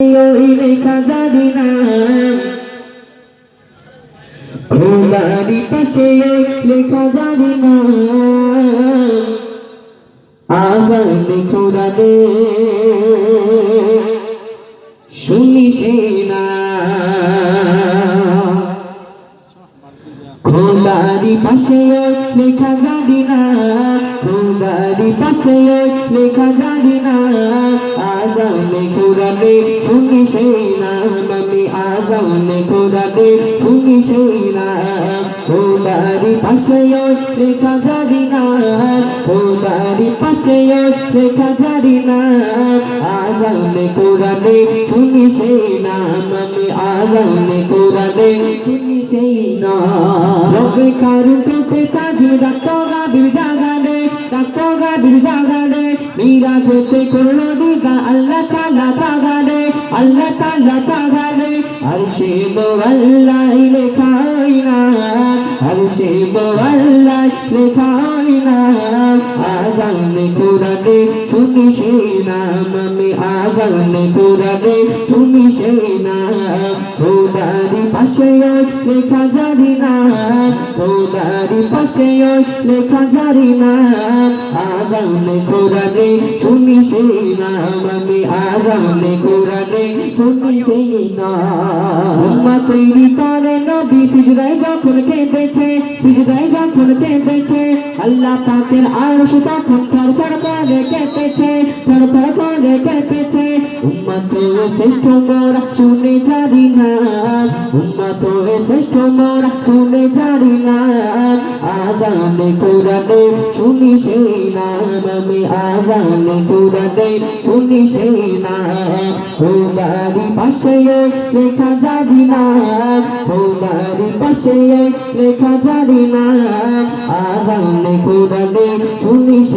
লেখা জানি না খোদারি পাশে লেখা জানি না আজানে কোরআনে শুনিস না খোদারি পাশে লেখা জানি না খোদারি পাশে লেখা জানি না আজানে কোরআনে শুনিস না আমি আজানে কোরআনে শুনিস না খোদারি পাশে লেখা জানি না খোদারি পাশে লেখা জানি না আজানে কোরআনে শুনিস না আমি আজানে কোরআনে শুনিস না রবে কারুন তোতে তাজি ডাক্তার জাগানে মিরাজেতে করলো দিগা আল্লাহ তাআলা তাগানে আরশে মোয়াল্লাই লেখাই না আরশে মোয়াল্লাই লেখাই না আজানে কোরআনে শুনিস না আমি আজানে কোরআনে শুনিস না খোদারি পাশে লেখা জানি না খোদারি পাশে লেখা জানি না আজানে কোরআনে শুনিস না আমি আজানে কোরআনে শুনিস না উম্মতের তরে নবী সিজদায় যখন কেঁদেছে আল্লাহ পাকের আরশ তখন থরথর করে কেঁপেছে উম্মত শ্রেষ্ঠ মোরা শুনে জানি না উম্মত শ্রেষ্ঠ মোরা শুনে জানি না আজানে কোরআনে শুনিস না আমি আজানে কোরআনে শুনিস না খোদারি পাশে লেখা জানি না খোদারি পাশে লেখা জানি না আজানে কোরআনে শুনিস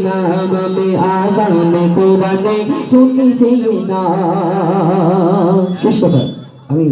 না আমি আজানে কোরআনে শুনিস না শেষ কথা আমি